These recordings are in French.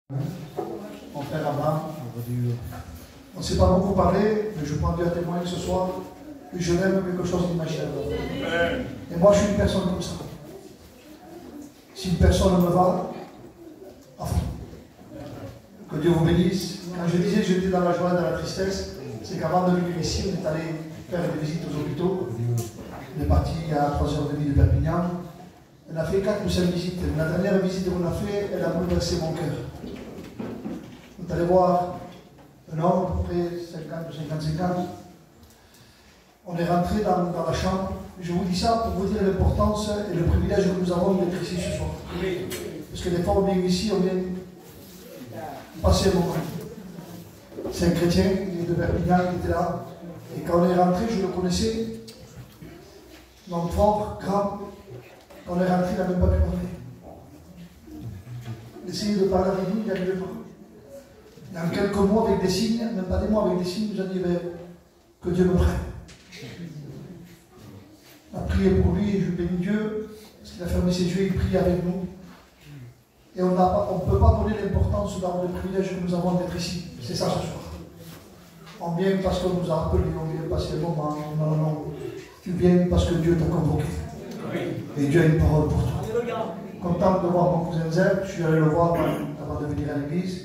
Mon frère Abraham, on ne s'est pas beaucoup parlé, mais je prends Dieu à témoin ce soir que je l'aime quelque chose d'imaginaire. Et moi, je suis une personne comme ça. Si une personne me va, à fond. Que Dieu vous bénisse. Quand je disais que j'étais dans la joie et dans la tristesse, c'est qu'avant de venir ici, on est allé faire des visites aux hôpitaux. On est parti à 3h30 de Perpignan. On a fait 4 ou 5 visites. La dernière visite qu'on a fait, elle a bouleversé mon cœur. On est allé voir un homme, à peu près 50 ou 55 ans. On est rentré dans la chambre. Je vous dis ça pour vous dire l'importance et le privilège que nous avons d'être ici ce soir. Parce que des fois, on vient ici, on vient passer un moment. C'est un chrétien, il est de Perpignan, qui était là. Et quand on est rentré, je le connaissais. Donc fort, grand. Quand on est rentré, il n'a même pas pu parler. Essayer de parler avec nous, il n'y arrivait pas. Dans quelques mois, avec des signes, même pas des mois, avec des signes, nous a dit que Dieu me prenne. On a prié pour lui et je bénis Dieu, parce qu'il a fermé ses yeux et il prie avec nous. Et on ne peut pas donner l'importance dans le privilège que nous avons d'être ici. C'est ça ce soir. On vient parce qu'on nous a appelés, on vient passer le moment. Non, non. Tu viens parce que Dieu t'a convoqué. Et Dieu a une parole pour toi. Content de voir mon cousin Zeb, je suis allé le voir avant de venir à l'église.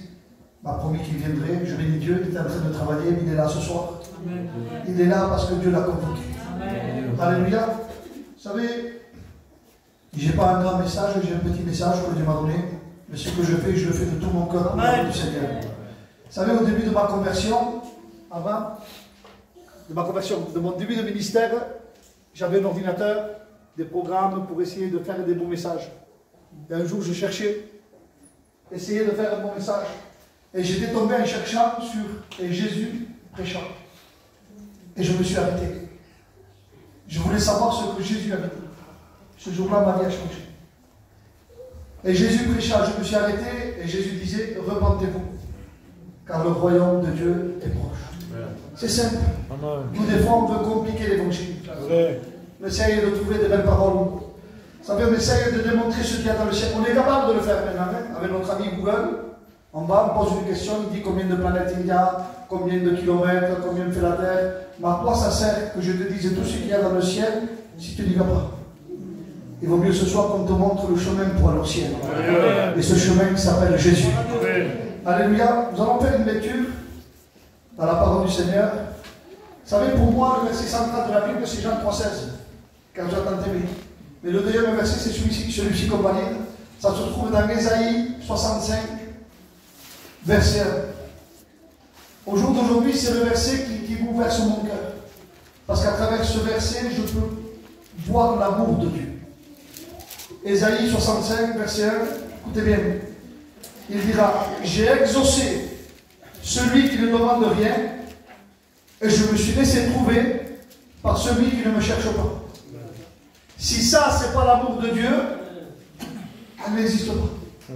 Il m'a promis qu'il viendrait. Je bénis Dieu, il est en train de travailler, mais il est là ce soir. Amen. Il est là parce que Dieu l'a convoqué. Amen. Alléluia. Vous savez, je n'ai pas un grand message, j'ai un petit message que Dieu m'a donné. Mais ce que je le fais de tout mon cœur pour le du Seigneur. Vous savez, au début de ma conversion, de mon début de ministère, j'avais un ordinateur, des programmes pour essayer de faire des bons messages. Et un jour, je cherchais, essayer de faire un bon message. Et j'étais tombé en cherchant sur Jésus prêchant. Et je me suis arrêté. Je voulais savoir ce que Jésus avait dit. Ce jour-là, ma vie a changé. Et Jésus prêcha, je me suis arrêté, et Jésus disait, repentez-vous, car le royaume de Dieu est proche. C'est simple. Nous, des fois, on veut compliquer l'évangile. On essaye de trouver des belles paroles. Vous savez, on essaye de démontrer ce qu'il y a dans le ciel. On est capable de le faire maintenant, hein, avec notre ami Google. En bas, on pose une question, il dit combien de planètes il y a, combien de kilomètres, combien fait la Terre. Mais à quoi ça sert que je te dise tout ce qu'il y a dans le ciel si tu n'y vas pas? Il vaut mieux ce soir qu'on te montre le chemin pour aller au ciel. Et ce chemin s'appelle Jésus. Alléluia. Nous allons faire une lecture dans la parole du Seigneur. Vous savez, pour moi, le verset central de la Bible, c'est Jean 3,16. Car j'attends t'aimer. Mais le deuxième verset, c'est celui-ci qu'on va lire. Ça se trouve dans Ésaïe 65, verset 1. Au jour d'aujourd'hui, c'est le verset qui bouleverse mon cœur. Parce qu'à travers ce verset, je peux voir l'amour de Dieu. Ésaïe 65, verset 1, écoutez bien. Il dira, j'ai exaucé celui qui ne demande rien, et je me suis laissé trouver par celui qui ne me cherche pas. Si ça, ce n'est pas l'amour de Dieu, elle n'existe pas.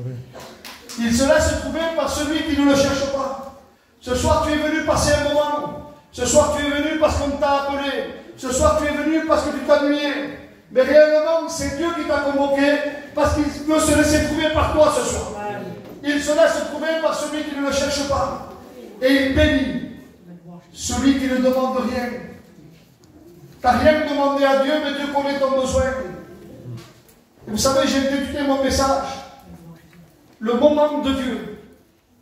Il se laisse trouver par celui qui ne le cherche pas. Ce soir, tu es venu passer un moment. Ce soir, tu es venu parce qu'on t'a appelé. Ce soir, tu es venu parce que tu t'ennuyais. Mais réellement, c'est Dieu qui t'a convoqué parce qu'il veut se laisser trouver par toi ce soir. Il se laisse trouver par celui qui ne le cherche pas. Et il bénit celui qui ne demande rien. Tu n'as rien demandé à Dieu, mais Dieu connaît ton besoin. Et vous savez, j'ai intitulé mon message le moment de Dieu.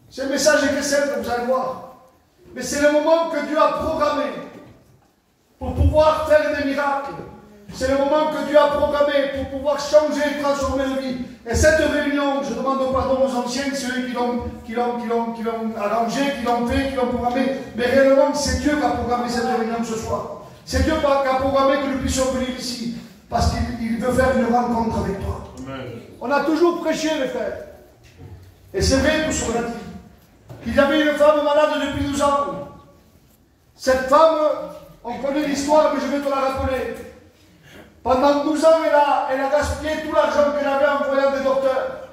Ce message est simple, vous allez voir. Mais c'est le moment que Dieu a programmé pour pouvoir faire des miracles. C'est le moment que Dieu a programmé pour pouvoir changer et transformer nos vies. Et cette réunion, je demande pardon aux anciens, ceux qui l'ont arrangé, qui l'ont fait, qui l'ont programmé. Mais réellement, c'est Dieu qui a programmé cette réunion ce soir. C'est Dieu qui a programmé que nous puissions venir ici. Parce qu'il veut faire une rencontre avec toi. Amen. On a toujours prêché, les frères. Et c'est vrai tout ce qu'on a dit. Il y avait une femme malade depuis 12 ans. Cette femme, on connaît l'histoire, mais je vais te la rappeler. Pendant 12 ans, elle a gaspillé tout l'argent qu'elle avait en voyant des docteurs.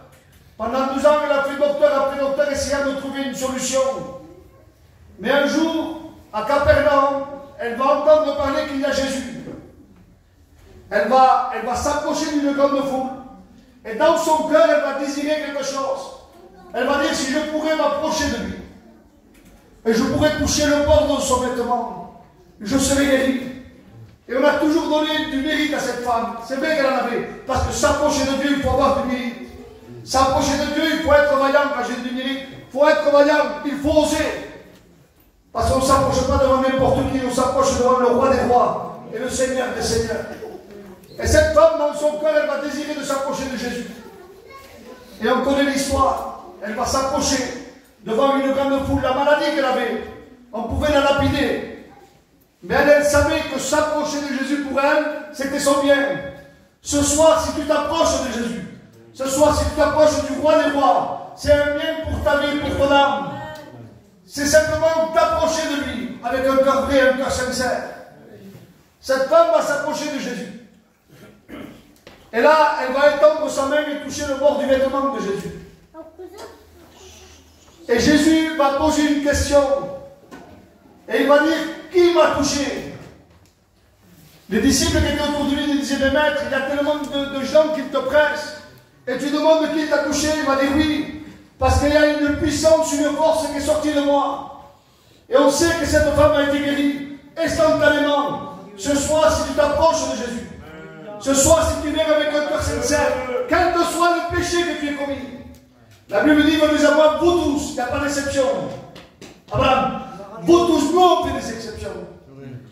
Pendant 12 ans, elle a fait docteur après docteur, essayant de trouver une solution. Mais un jour, à Capernaum, elle va entendre parler qu'il y a Jésus. Elle va s'approcher d'une grande foule. Et dans son cœur, elle va désirer quelque chose. Elle va dire, si je pourrais m'approcher de lui, et je pourrais toucher le bord de son vêtement, je serais guéri. Et on a toujours donné du mérite à cette femme. C'est vrai qu'elle en avait. Parce que s'approcher de Dieu, il faut avoir du mérite. S'approcher de Dieu, il faut être vaillant quand j'ai du mérite. Il faut être vaillant, il faut oser. Parce qu'on ne s'approche pas devant n'importe qui, on s'approche devant le roi des rois et le Seigneur des seigneurs. Et cette femme, dans son cœur, elle va désirer de s'approcher de Jésus. Et on connaît l'histoire. Elle va s'approcher devant une grande foule. La maladie qu'elle avait, on pouvait la lapider. Mais elle savait que s'approcher de Jésus pour elle, c'était son bien. Ce soir, si tu t'approches de Jésus, ce soir, si tu t'approches du roi des rois, c'est un bien pour ta vie, pour ton âme. C'est simplement t'approcher de lui avec un cœur vrai, un cœur sincère. Cette femme va s'approcher de Jésus. Et là, elle va étendre sa main et toucher le bord du vêtement de Jésus. Et Jésus va poser une question. Et il va dire, qui m'a touché? Les disciples qui étaient autour de lui disaient, mais maître, il y a tellement de gens qui te pressent. Et tu demandes qui t'a touché? Il va dire oui. Parce qu'il y a une puissance, une force qui est sortie de moi. Et on sait que cette femme a été guérie instantanément. Ce soir, si tu t'approches de Jésus, ce soir, si tu viens avec un cœur sincère, quel que soit le péché que tu aies commis, la Bible dit, venez à moi, vous tous, il n'y a pas d'exception. Abraham, vous tous, nous, on fait des exceptions.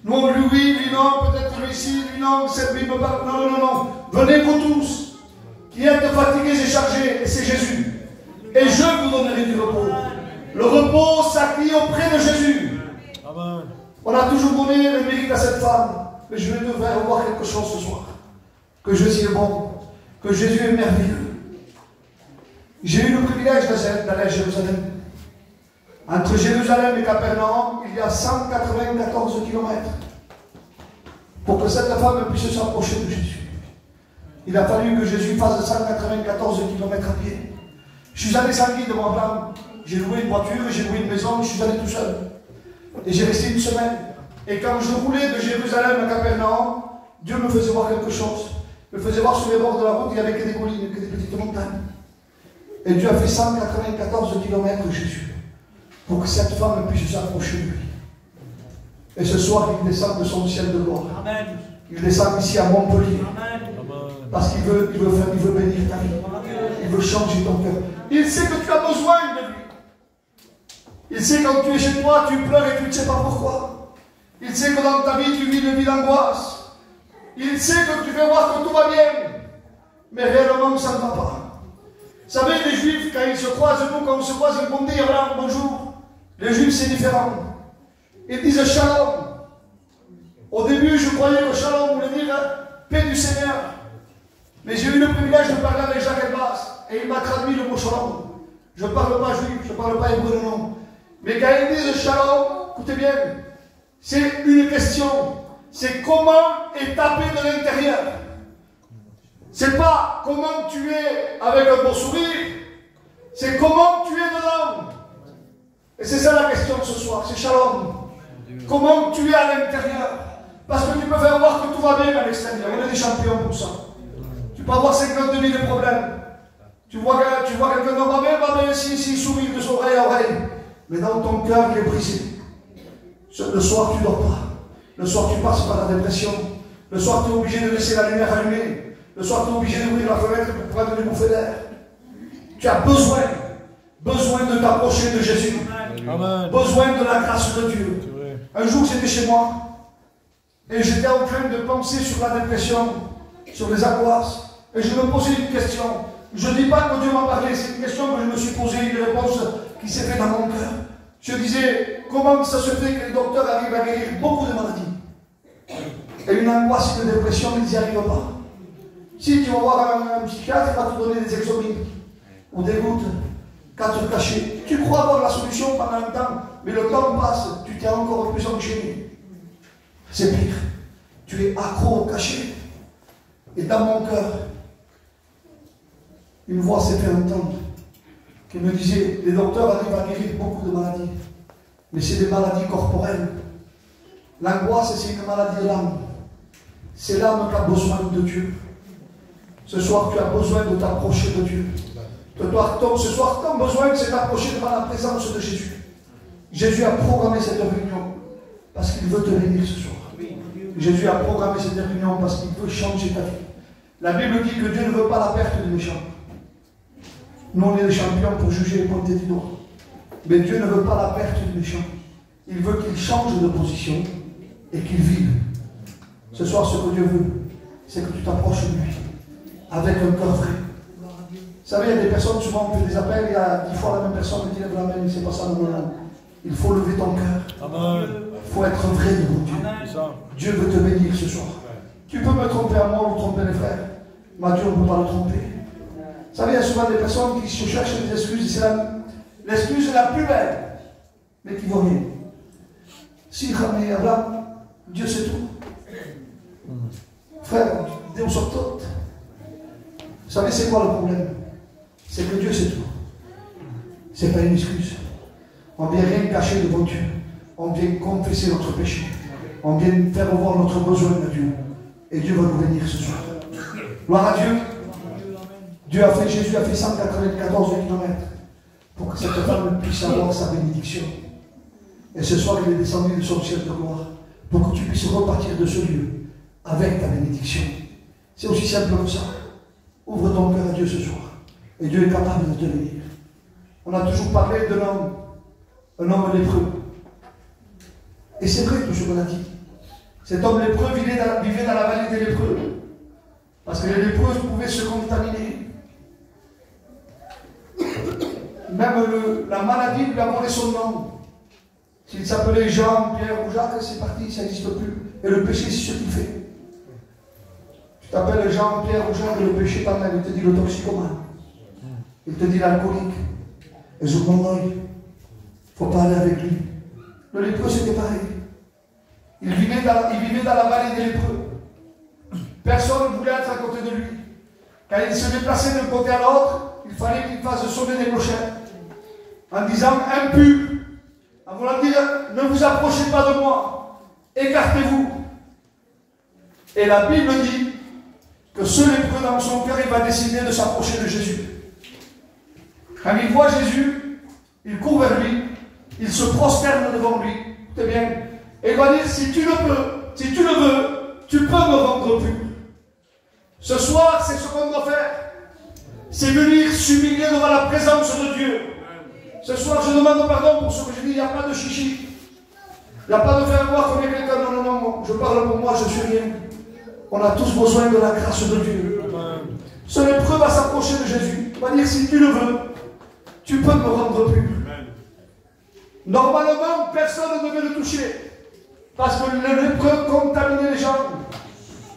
Nous, on lui oui, lui non, peut-être lui ici, lui non, cette Bible pas. Non, non, non, non. Venez vous tous, qui êtes fatigués et chargés, et c'est Jésus. Et je vous donnerai du repos. Le repos s'acquit auprès de Jésus. Amen. On a toujours donné le mérite à cette femme. Mais je vais devoir revoir quelque chose ce soir. Que Jésus est bon. Que Jésus est merveilleux. J'ai eu le privilège d'aller à Jérusalem. Entre Jérusalem et Capernaum, il y a 194 km. Pour que cette femme puisse s'approcher de Jésus. Il a fallu que Jésus fasse 194 km à pied. Je suis allé sans guide, mon femme. J'ai loué une voiture, j'ai loué une maison, je suis allé tout seul. Et j'ai resté une semaine. Et quand je roulais de Jérusalem à Capernaum, Dieu me faisait voir quelque chose. Il me faisait voir sur les bords de la route, il n'y avait que des collines, que des petites montagnes. Et Dieu a fait 194 km, Jésus, pour que cette femme puisse s'approcher de lui. Et ce soir, il descend de son ciel de gloire. Amen. Il descend ici à Montpellier. Amen. Parce qu'il veut bénir ta vie. Il veut changer ton cœur. Il sait que tu as besoin de lui. Il sait quand tu es chez toi, tu pleures et tu ne sais pas pourquoi. Il sait que dans ta vie, tu vis une vie d'angoisse. Il sait que tu fais voir que tout va bien. Mais réellement, ça ne va pas. Vous savez, les Juifs, quand ils se croisent, nous, quand on se croise, ils vont dire voilà, bonjour. Les Juifs, c'est différent. Ils disent shalom. Au début, je croyais que shalom voulait dire paix du Seigneur. Mais j'ai eu le privilège de parler avec Jacques Elbas. Et il m'a traduit le mot shalom. Je ne parle pas juif, je ne parle pas hébreu, non. Mais quand ils disent shalom, écoutez bien, c'est une question. C'est comment est tapé de l'intérieur. C'est pas comment tu es avec un beau sourire, c'est comment tu es dedans. Et c'est ça la question ce soir, c'est shalom. Comment tu es à l'intérieur. Parce que tu peux faire voir que tout va bien à l'extérieur. On est des champions pour ça. Tu peux avoir 52 000 problèmes. Tu vois quelqu'un dans ma main, si sourit de oreille à oreille. Mais dans ton cœur, il est brisé. Le soir, tu ne dors pas. Le soir, tu passes par la dépression. Le soir, tu es obligé de laisser la lumière allumée. Le soir, tu es obligé d'ouvrir la fenêtre pour pouvoir te bouffer d'air. Tu as besoin de t'approcher de Jésus. Amen. Besoin de la grâce de Dieu. Un jour, j'étais chez moi et j'étais en train de penser sur la dépression, sur les angoisses. Et je me posais une question. Je ne dis pas que Dieu m'a parlé, c'est une question que je me suis posée, une réponse qui s'est faite dans mon cœur. Je disais, comment ça se fait que les docteurs arrivent à guérir beaucoup de maladies? Et une angoisse, une dépression, ils n'y arrivent pas. Si tu vas voir un psychiatre, il va te donner des exomines ou des gouttes, 4 cachets. Tu crois avoir la solution pendant un temps, mais le temps passe, tu t'es encore plus enchaîné. C'est pire. Tu es accro au cachet. Et dans mon cœur, une voix s'est fait entendre qui me disait, les docteurs arrivent à guérir beaucoup de maladies, mais c'est des maladies corporelles. L'angoisse, c'est une maladie de l'âme. C'est l'âme qui a besoin de Dieu. Ce soir, tu as besoin de t'approcher de Dieu. Ce soir, ton besoin, c'est d'approcher devant la présence de Jésus. Jésus a programmé cette réunion parce qu'il veut te bénir ce soir. Jésus a programmé cette réunion parce qu'il veut changer ta vie. La Bible dit que Dieu ne veut pas la perte des méchants. Nous, on est les champions pour juger et pointer du doigt. Mais Dieu ne veut pas la perte des méchants. Il veut qu'il change de position et qu'il vive. Ce soir, ce que Dieu veut, c'est que tu t'approches de lui avec un cœur vrai. Vous savez, il y a des personnes, souvent on fait des appels, il y a 10 fois la même personne qui lève la main, c'est pas ça, non. Il faut lever ton cœur. Il faut être vrai devant Dieu. Dieu veut te bénir ce soir. Tu peux me tromper à moi ou tromper les frères, mais Dieu ne peut pas le tromper. Vous savez, il y a souvent des personnes qui se cherchent des excuses, et c'est l'excuse la plus belle, mais qui ne vaut rien. Si ramène Abraham, Dieu sait tout. Frère, Dieu sort tout. Vous savez, c'est quoi le problème? C'est que Dieu sait tout. Ce n'est pas une excuse. On ne vient rien cacher devant Dieu. On vient confesser notre péché. On vient faire voir notre besoin de Dieu. Et Dieu va nous bénir ce soir. Gloire à Dieu. Jésus a fait 194 km pour que cette femme puisse avoir sa bénédiction. Et ce soir, il est descendu de son ciel de gloire pour que tu puisses repartir de ce lieu avec ta bénédiction. C'est aussi simple que ça. Ouvre ton cœur à Dieu ce soir. Et Dieu est capable de te bénir. On a toujours parlé d'un homme, un homme lépreux. Et c'est vrai tout ce qu'on a dit. Cet homme lépreux vivait dans la vallée des lépreux. Parce que les lépreux pouvaient se contaminer. Même la maladie lui a volé son nom. S'il s'appelait Jean, Pierre ou Jacques, c'est parti, ça n'existe plus. Et le péché, c'est ce qu'il fait. Tu t'appelles Jean, Pierre ou Jacques, et le péché t'emmène. Il te dit le toxicomane. Il te dit l'alcoolique. Et je m'en il ne faut pas aller avec lui. Le lépreux, c'était pareil. Il vivait dans la vallée des lépreux. Personne ne voulait être à côté de lui. Quand il se déplaçait d'un côté à l'autre, il fallait qu'il fasse sonner des clochettes. En disant impur. En voulant dire ne vous approchez pas de moi. Écartez-vous. Et la Bible dit que ce lépreux dans son cœur, il va décider de s'approcher de Jésus. Quand il voit Jésus, il court vers lui, il se prosterne devant lui. Écoutez bien. Et il va dire, si tu le veux, tu peux me rendre pur. Ce soir, c'est ce qu'on doit faire. C'est venir s'humilier devant la présence de Dieu. Ce soir, je demande pardon pour ce que j'ai dit. Il n'y a pas de chichi. Il n'y a pas de faire voir comme quelqu'un. Non. Je parle pour moi, je suis rien. On a tous besoin de la grâce de Dieu. Ce lépreux va s'approcher de Jésus. Il va dire, si tu le veux, tu peux me rendre pur. Normalement, personne ne devait le toucher. Parce que le lépreux contaminait les gens.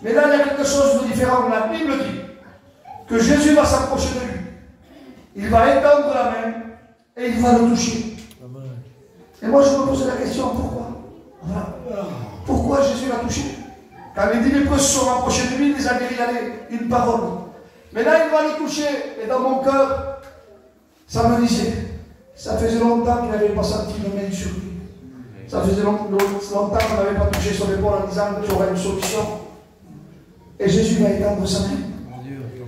Mais là, il y a quelque chose de différent. La Bible dit que Jésus va s'approcher de lui. Il va étendre la main et il va le toucher. Et moi, je me pose la question, pourquoi? Pourquoi Jésus l'a touché? Quand les 10 lépreux se sont rapprochés de lui, il les a guéris, une parole. Mais là, il va le toucher. Et dans mon cœur, ça me disait, ça faisait longtemps qu'il n'avait pas senti une main sur lui. Ça faisait longtemps qu'on n'avait pas touché son épaule en disant que tu aurais une solution. Et Jésus va étendre sa main.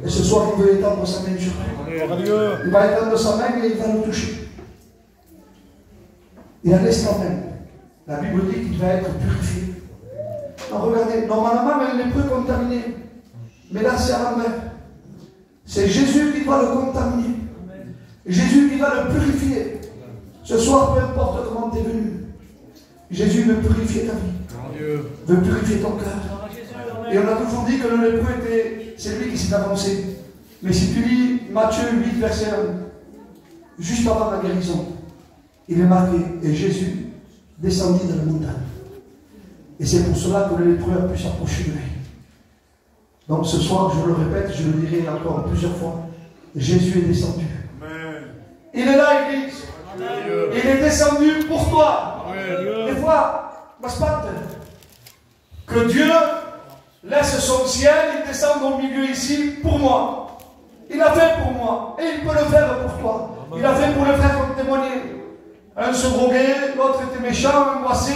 Et ce soir, il veut étendre sa main sur lui. Il va étendre sa main et il va le toucher. Et à l'instant même, la Bible dit qu'il va être purifié. Alors regardez, normalement, il est peu contaminé. Mais là, c'est à l'envers. C'est Jésus qui va le contaminer. Jésus qui va le purifier. Ce soir, peu importe comment tu es venu, Jésus veut purifier ta vie. Veut purifier ton cœur. Et on a toujours dit que le lépreux c'est lui qui s'est avancé. Mais si tu lis Matthieu 8, verset 1, juste avant la guérison, il est marqué, et Jésus descendit de la montagne. Et c'est pour cela que le lépreux a pu s'approcher de lui. Donc ce soir, je le répète, je le dirai encore plusieurs fois, Jésus est descendu. Amen. Il est là, Église. Amen. Il est descendu pour toi. Amen. Et vois, que Dieu laisse son ciel, il descend au milieu ici pour moi. Il a fait pour moi et il peut le faire pour toi. Amen. Il a fait pour les frères qui ont témoigné. Un se droguait, l'autre était méchant, angoissé,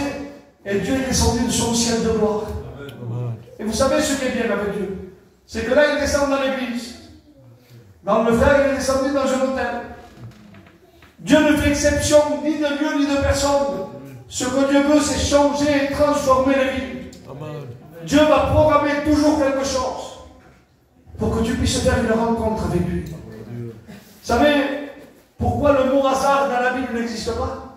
et Dieu est descendu de son ciel de gloire. Amen. Et vous savez ce qui est bien avec Dieu, c'est que là il descend dans l'église. Dans le frère, il est descendu dans un hôtel. Dieu ne fait exception ni de lieu ni de personne. Ce que Dieu veut, c'est changer et transformer les vies. Amen. Dieu va programmer toujours quelque chose pour que tu puisses faire une rencontre avec lui. Vous savez pourquoi le mot hasard dans la Bible n'existe pas?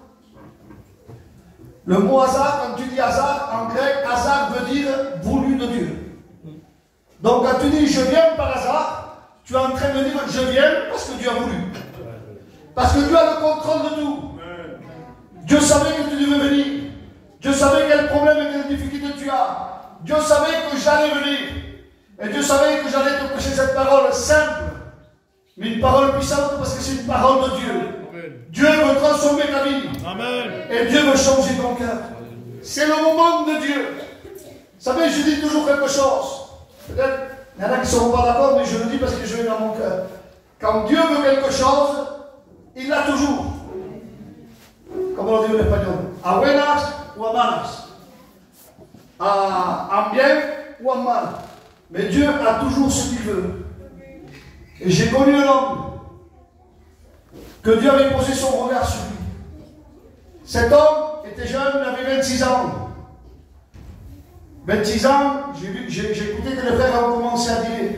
Le mot hasard, quand tu dis hasard, en grec, hasard veut dire voulu de Dieu. Donc quand tu dis je viens par hasard, tu es en train de dire je viens parce que Dieu a voulu. Parce que Dieu a le contrôle de tout. Dieu savait que tu devais venir. Dieu savait quel problème et quelle difficulté tu as. Dieu savait que j'allais venir. Et Dieu savait que j'allais te prêcher cette parole simple, mais une parole puissante parce que c'est une parole de Dieu. Amen. Dieu veut transformer ta vie. Amen. Et Dieu veut changer ton cœur. C'est le moment de Dieu. Vous savez, je dis toujours quelque chose. Peut-être, il y en a qui ne seront pas d'accord, mais je le dis parce que je l'ai dans mon cœur. Quand Dieu veut quelque chose, il l'a toujours. Comme on dit en espagnol. A buenas ou a malas. En bien ou en mal. Mais Dieu a toujours ce qu'il veut. Et j'ai connu un homme que Dieu avait posé son regard sur lui. Cet homme était jeune, il avait 26 ans. 26 ans, j'ai écouté que les frères ont commencé à dire.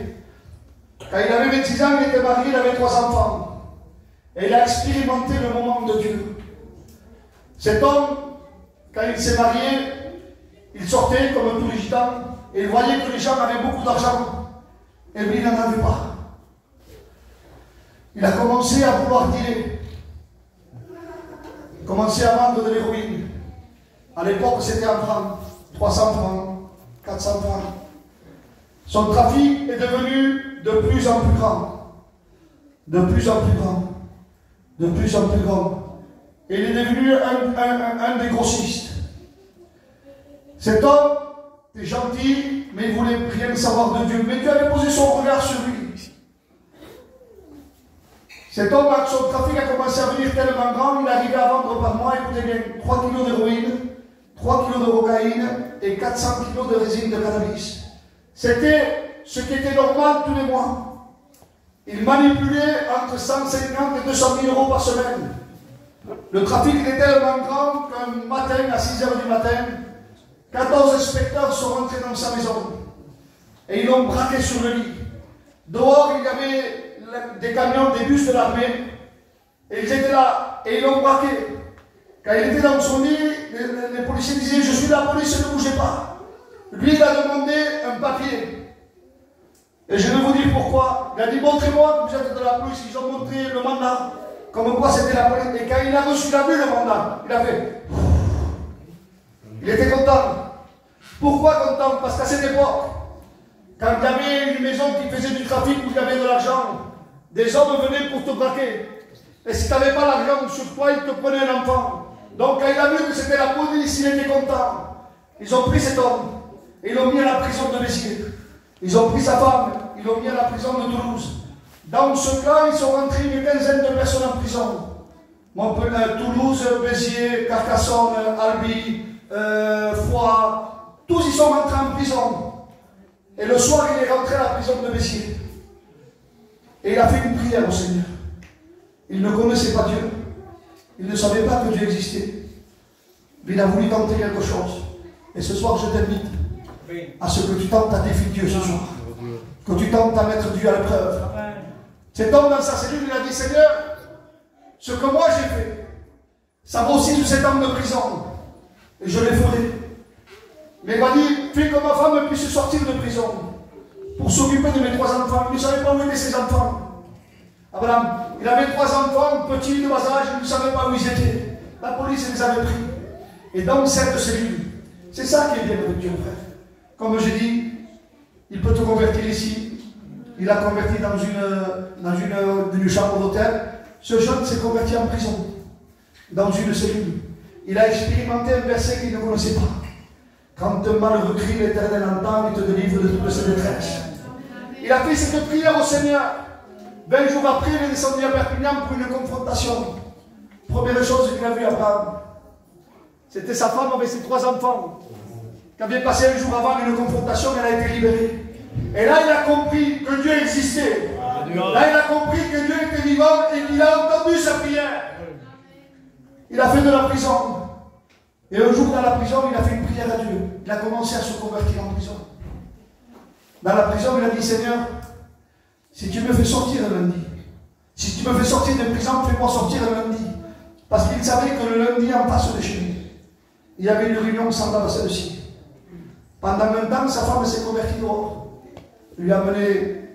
Quand il avait 26 ans, il était marié, il avait 3 enfants. Et il a expérimenté le moment de Dieu. Cet homme, quand il s'est marié, il sortait comme tous les gitans et il voyait que les gens avaient beaucoup d'argent. Et lui, il n'en avait pas. Il a commencé à vouloir dealer. Il a commencé à vendre de l'héroïne. À l'époque, c'était en francs. 300 francs, 400 francs. Son trafic est devenu de plus en plus grand. De plus en plus grand. De plus en plus grand. Et il est devenu un des grossistes. Cet homme était gentil, mais il ne voulait rien savoir de Dieu. Mais Dieu avait posé son regard sur lui. Cet homme, son trafic a commencé à venir tellement grand, il arrivait à vendre par mois, écoutez bien, 3 kilos d'héroïne, 3 kilos de cocaïne et 400 kilos de résine de cannabis. C'était ce qui était normal tous les mois. Il manipulait entre 150 et 200 000 euros par semaine. Le trafic était tellement grand qu'un matin, à 6 h du matin, 14 inspecteurs sont rentrés dans sa maison. Et ils l'ont braqué sur le lit. Dehors, il y avait des camions, des bus de l'armée. Et ils étaient là. Et ils l'ont braqué. Quand il était dans son lit, les policiers disaient « Je suis de la police, ne bougez pas ». Lui, il a demandé un papier. Et je vais vous dire pourquoi. Il a dit « Montrez-moi que vous êtes de la police ». Ils ont montré le mandat. Comme quoi c'était la police. Et quand il a reçu la vue, le mandat, il a fait. Il était content. Pourquoi content? Parce qu'à cette époque, quand il y avait une maison qui faisait du trafic où il y avait de l'argent, des hommes venaient pour te braquer. Et si tu n'avais pas l'argent sur toi, ils te prenaient un enfant. Donc quand il a vu que c'était la police, il était content. Ils ont pris cet homme et ils l'ont mis à la prison de Béziers. Ils ont pris sa femme, ils l'ont mis à la prison de Toulouse. Dans ce cas, ils sont rentrés une quinzaine de personnes en prison. Montpellier, Toulouse, Béziers, Carcassonne, Albi, Foix, tous ils sont rentrés en prison. Et le soir, il est rentré à la prison de Béziers. Et il a fait une prière au Seigneur. Il ne connaissait pas Dieu. Il ne savait pas que Dieu existait. Mais il a voulu tenter quelque chose. Et ce soir, je t'invite à ce que tu tentes à défier Dieu ce soir. Que tu tentes à mettre Dieu à l'épreuve. Cet homme dans sa cellule, il a dit, Seigneur, ce que moi j'ai fait, ça vaut aussi de 7 ans de prison. Et je l'ai volé. Mais il m'a dit, fais que ma femme puisse sortir de prison pour s'occuper de mes 3 enfants. Il ne savait pas où étaient ses enfants. Abraham, il avait 3 enfants, petits de bas âge, il ne savait pas où ils étaient. La police les avait pris. Et dans cette cellule, c'est ça qui est bien avec Dieu, frère. Comme j'ai dit, il peut te convertir ici. Il a converti dans une chambre d'hôtel. Ce jeune s'est converti en prison, dans une cellule. Il a expérimenté un verset qu'il ne connaissait pas. Quand un malheureux crie, l'Éternel entend, il te délivre de toutes ses détresses. Il a fait cette prière au Seigneur. 20 jours après, il est descendu à Perpignan pour une confrontation. Première chose qu'il a vue Abraham, c'était sa femme avec ses 3 enfants, qui avait passé un jour avant une confrontation, elle a été libérée. Et là, il a compris que Dieu existait. Là, il a compris que Dieu était vivant et qu'il a entendu sa prière. Il a fait de la prison. Et un jour, dans la prison, il a fait une prière à Dieu. Il a commencé à se convertir en prison. Dans la prison, il a dit, Seigneur, si tu me fais sortir le lundi, si tu me fais sortir de prison, fais-moi sortir le lundi. Parce qu'il savait que le lundi, en face de chez lui, il y avait une réunion semblable à celle-ci. Pendant un temps, sa femme s'est convertie dehors. Il lui a amené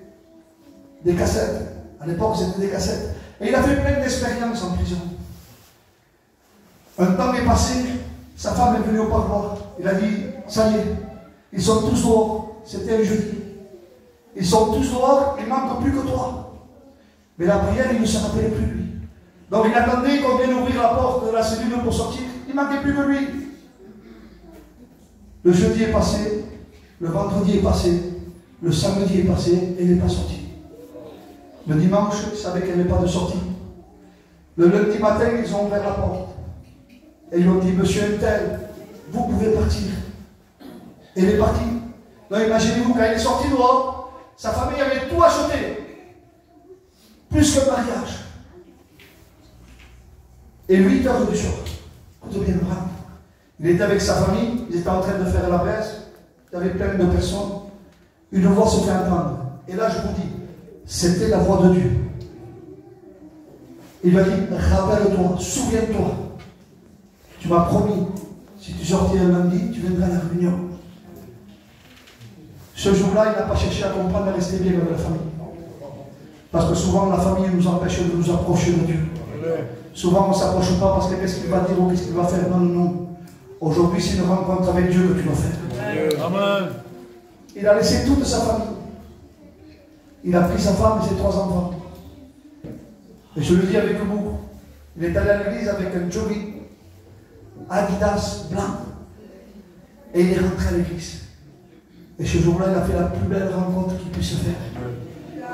des cassettes. À l'époque, c'était des cassettes. Et il a fait plein d'expériences en prison. Un temps est passé, sa femme est venue au parloir. Il a dit, ça y est, ils sont tous dehors. C'était un jeudi. Ils sont tous dehors, il ne manque plus que toi. Mais la prière, il ne se rappelait plus lui. Donc il attendait qu'on vienne ouvrir la porte de la cellule pour sortir. Il ne manquait plus que lui. Le jeudi est passé, le vendredi est passé, le samedi est passé et il n'est pas sorti. Le dimanche, il savait qu'il n'y avait pas de sortie. Le lundi matin, ils ont ouvert la porte. Et ils ont dit, monsieur Untel, vous pouvez partir. Et il est parti. Donc imaginez-vous, quand il est sorti dehors, sa famille avait tout acheté. Plus qu'un mariage. Et 8 heures du soir, écoutez bien, il était avec sa famille, ils étaient en train de faire la messe, il y avait plein de personnes. Une voix se fait entendre. Et là, je vous dis, c'était la voix de Dieu. Il lui a dit, rappelle-toi, souviens-toi. Tu m'as promis, si tu sortais un lundi, tu viendras à la réunion. Ce jour-là, il n'a pas cherché à comprendre et à rester bien avec la famille. Parce que souvent, la famille nous empêche de nous approcher de Dieu. Souvent, on ne s'approche pas parce que qu'est-ce qu'il va dire ou qu'est-ce qu'il va faire. Non, non, non. Aujourd'hui, c'est une rencontre avec Dieu que tu vas faire. Amen. Il a laissé toute sa famille. Il a pris sa femme et ses 3 enfants. Et je le dis avec amour. Il est allé à l'église avec un jogging Adidas blanc. Et il est rentré à l'église. Et ce jour-là, il a fait la plus belle rencontre qu'il puisse faire.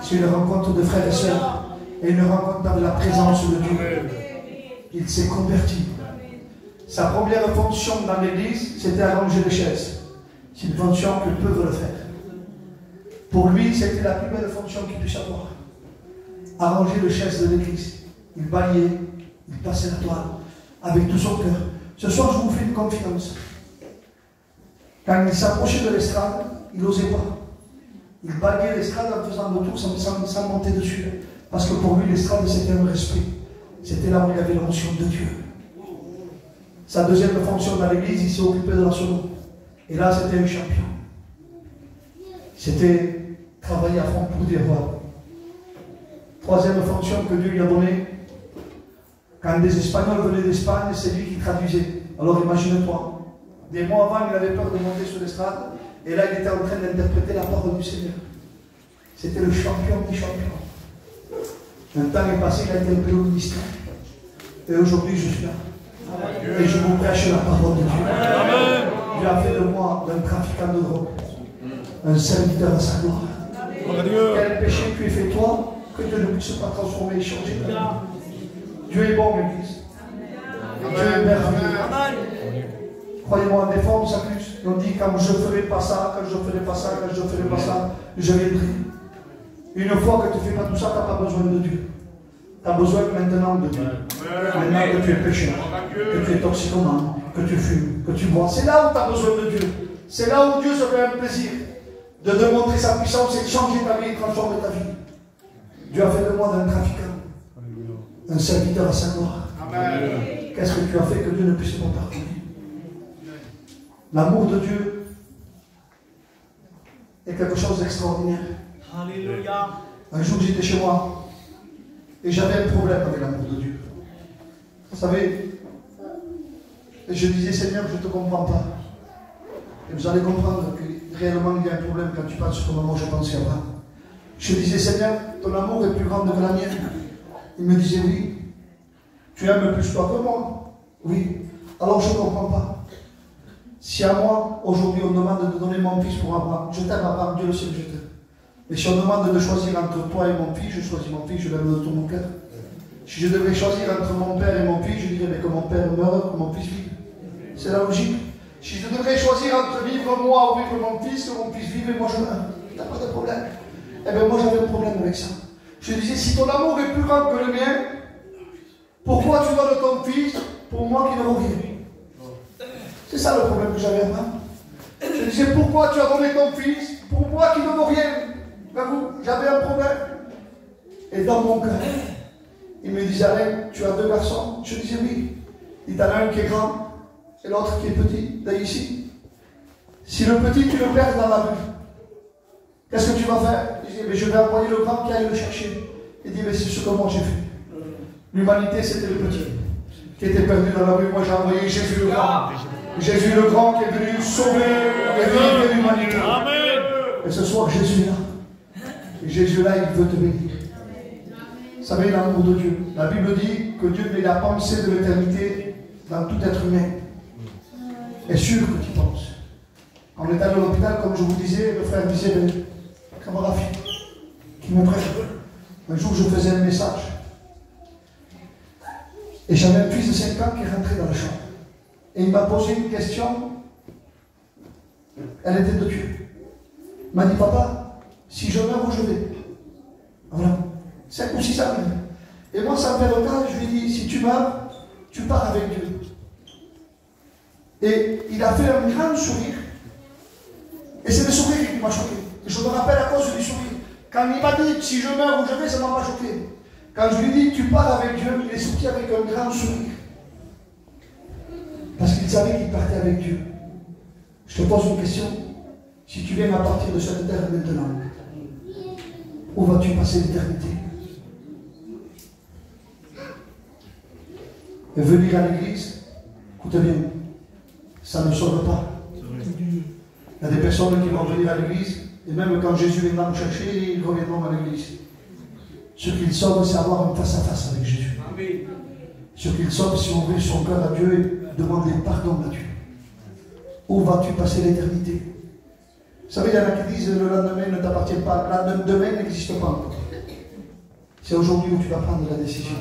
C'est une rencontre de frères et sœurs. Et une rencontre dans la présence de Dieu. Il s'est converti. Sa première fonction dans l'église, c'était arranger les chaises. C'est une fonction que peu veulent faire. Pour lui, c'était la plus belle fonction qu'il puisse avoir. Arranger les chaises de l'église. Il balayait, il passait la toile avec tout son cœur. Ce soir, je vous fais une confidence. Quand il s'approchait de l'estrade, il n'osait pas. Il balayait l'estrade en faisant le tour sans monter dessus. Parce que pour lui, l'estrade, c'était un respect. C'était là où il avait l'onction de Dieu. Sa deuxième fonction dans l'église, il s'est occupé de la sono. Et là, c'était un champion. C'était travailler à fond pour Dieu. Troisième fonction que Dieu lui a donnée, quand des Espagnols venaient d'Espagne, c'est lui qui traduisait. Alors imagine-toi, des mois avant, il avait peur de monter sur l'estrade, et là, il était en train d'interpréter la parole du Seigneur. C'était le champion des champions. Un temps est passé, il a été un peu au ministère. Et aujourd'hui, je suis là. Et je vous prêche la parole de Dieu. Amen. Dieu a fait de moi un trafiquant de drogue, un serviteur à sa gloire. Quel péché tu as fait toi, que Dieu ne puisse pas transformer et changer ta vie. Dieu est bon, Église. Dieu est merveilleux. Croyez-moi, des fois on s'accuse. On dit quand je ne ferai pas ça, quand je ne ferai pas ça, quand je ne ferai pas ça, je viendrai. Une fois que tu ne fais pas tout ça, tu n'as pas besoin de Dieu. Tu as besoin maintenant de Dieu. Maintenant que tu es pécheur, que tu es toxicomane, que tu fumes, que tu bois. C'est là où tu as besoin de Dieu. C'est là où Dieu se fait un plaisir de démontrer sa puissance et de changer ta vie et de transformer ta vie. Dieu a fait de moi d'un trafiquant, un serviteur à sa gloire. Qu'est-ce que tu as fait que Dieu ne puisse pas pardonner? L'amour de Dieu est quelque chose d'extraordinaire. Alléluia. Un jour, j'étais chez moi et j'avais un problème avec l'amour de Dieu. Vous savez, et je disais, Seigneur, je ne te comprends pas. Et vous allez comprendre que réellement, il y a un problème quand tu penses comme moi, je pensais avant. Je disais, Seigneur, ton amour est plus grand que la mienne. Il me disait, oui. Tu aimes plus toi que moi? Oui. Alors je ne comprends pas. Si à moi, aujourd'hui, on me demande de donner mon fils pour Abraham, je t'aime Abraham, Dieu le sait que je t'aime. Mais si on me demande de choisir entre toi et mon fils, je choisis mon fils, je l'aime de tout mon cœur. Si je devais choisir entre mon père et mon fils, je dirais mais que mon père meure, que mon fils vive. C'est la logique. Si je devrais choisir entre vivre moi ou vivre mon fils, que mon fils vive et moi je meurs. Il n'y a pas de problème. Eh bien moi j'avais un problème avec ça. Je disais, si ton amour est plus grand que le mien, pourquoi tu donnes ton fils pour moi qui ne vaut rien? C'est ça le problème que j'avais à moi. Je disais, pourquoi tu as donné ton fils pour moi qui ne vaut rien? J'avais un problème. Et dans mon cœur, il me disait, Alain, tu as 2 garçons? Je disais, oui. Il y en a un qui est grand et l'autre qui est petit, là ici. Si le petit, tu le perds dans la rue, qu'est-ce que tu vas faire? Il disait, mais je vais envoyer le grand qui aille le chercher. Il dit, mais c'est ce que moi j'ai fait. L'humanité, c'était le petit qui était perdu dans la rue. Moi, j'ai envoyé Jésus le grand. Jésus le grand qui est venu sauver et vivre l'humanité. Et ce soir, Jésus est là. Et Jésus là, il veut te bénir. Vous savez, l'amour de Dieu. La Bible dit que Dieu met la pensée de l'éternité dans tout être humain. Est sûr que tu penses. En étant à l'hôpital, comme je vous disais, le frère disait, camarade qui me prête. Un jour, je faisais un message. Et j'avais un fils de 5 ans qui est rentré dans la chambre. Et il m'a posé une question. Elle était de Dieu. Il m'a dit, papa, si je meurs, où je vais? Voilà. 5 ou 6 ans. Et moi, ça me fait retard. Je lui ai dit, si tu meurs, tu pars avec Dieu. Et il a fait un grand sourire. Et c'est le sourire qui m'a choqué. Et je me rappelle à cause du sourire. Quand il m'a dit, si je meurs, où je vais, ça ne m'a pas choqué. Quand je lui ai dit, tu pars avec Dieu, il est sorti avec un grand sourire. Parce qu'il savait qu'il partait avec Dieu. Je te pose une question. Si tu viens à partir de cette terre maintenant, où vas-tu passer l'éternité? Et venir à l'église, écoutez bien, ça ne sauve pas. Il y a des personnes qui vont venir à l'église, et même quand Jésus viendra nous chercher, ils reviendront à l'église. Ce qu'ils sauvent, c'est avoir un face-à-face avec Jésus. Ce qu'ils sauvent, c'est ouvrir son cœur à Dieu et demander pardon à Dieu. Où vas-tu passer l'éternité? Vous savez, il y en a qui disent le lendemain ne t'appartient pas. Le demain n'existe pas encore. C'est aujourd'hui où tu vas prendre la décision.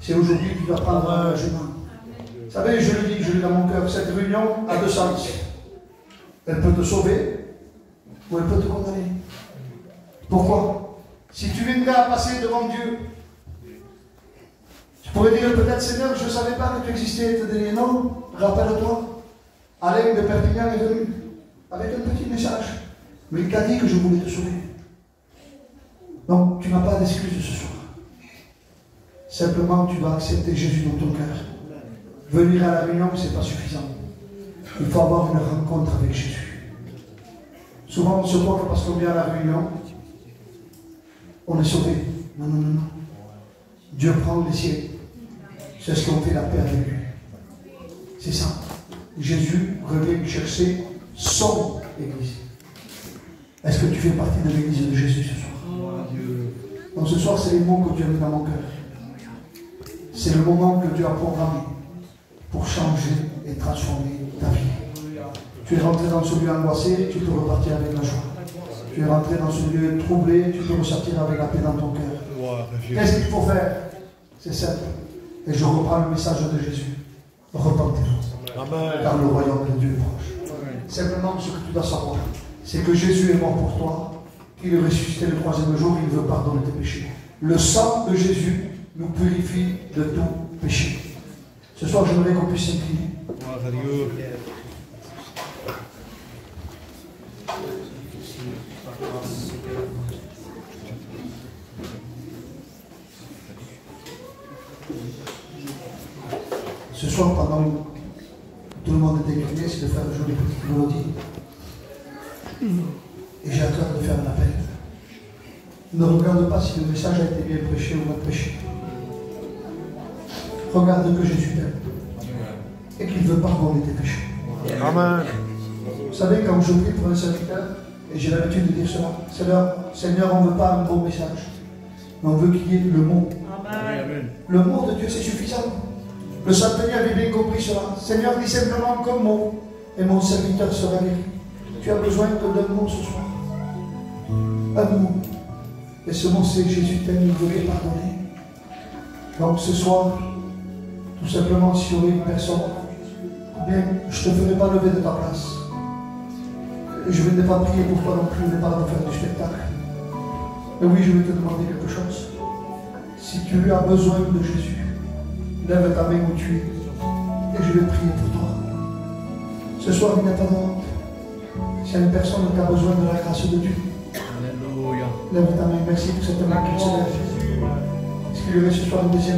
C'est aujourd'hui que tu vas prendre l'engagement. Vous savez, je le dis dans mon cœur, cette réunion a 2 sens. Elle peut te sauver ou elle peut te condamner. Pourquoi? Si tu viendrais à passer devant Dieu, tu pourrais dire peut-être, Seigneur, je ne savais pas que tu existais. Te dire non, rappelle-toi, Alain de Perpignan est venu avec un petit message. Mais il t'a dit que je voulais te sauver. Donc, tu n'as pas d'excuse ce soir. Simplement, tu vas accepter Jésus dans ton cœur. Venir à la réunion, ce n'est pas suffisant. Il faut avoir une rencontre avec Jésus. Souvent, on se croit que parce qu'on vient à la réunion, on est sauvé. Non, non, non, non. Dieu prend les siens. C'est ce qu'on fait la paix avec lui. C'est ça. Jésus revient chercher son Église. Est-ce que tu fais partie de l'Église de Jésus ce soir? Donc ce soir, c'est les mots que Dieu a mis dans mon cœur. C'est le moment que Dieu a programmé pour changer et transformer ta vie. Tu es rentré dans ce lieu angoissé, tu peux repartir avec la joie. Tu es rentré dans ce lieu troublé, tu peux ressortir avec la paix dans ton cœur. Qu'est-ce qu'il faut faire? C'est simple. Et je reprends le message de Jésus. Repentez-vous. Car le royaume de Dieu est proche. Simplement, ce que tu dois savoir, c'est que Jésus est mort pour toi, qu'il est ressuscité le 3e jour, il veut pardonner tes péchés. Le sang de Jésus nous purifie de tout péché. Ce soir, j'aimerais qu'on puisse s'incliner. Ce soir, pendant que tout le monde est incliné, c'est de faire une jolie petite mélodie. Et j'ai à cœur de faire un appel. Ne regarde pas si le message a été bien prêché ou mal prêché. Regarde que Jésus t'aime. Et qu'il veut pardonner tes péchés. Amen. Vous savez, quand je prie pour un serviteur, et j'ai l'habitude de dire cela, Seigneur, on ne veut pas un beau message. Mais on veut qu'il y ait le mot. Amen. Le mot de Dieu, c'est suffisant. Le Saint-Père avait bien compris cela. Seigneur, dis simplement comme mot, et mon serviteur sera guéri. Tu as besoin que d'un mot ce soir. Un mot. Et ce mot, c'est Jésus t'aime, il veut te pardonner. Donc ce soir, tout simplement, si on est une personne, bien, je ne te ferai pas lever de ta place. Je ne vais pas prier pour toi non plus, je ne vais pas faire du spectacle. Mais oui, je vais te demander quelque chose. Si tu as besoin de Jésus, lève ta main où tu es et je vais prier pour toi. Ce soir, il est adorante. S'il y a une personne qui a besoin de la grâce de Dieu, Alléluia. lève ta main. Merci pour cette main qui se lève. Est-ce qu'il y aurait ce soir une deuxième main?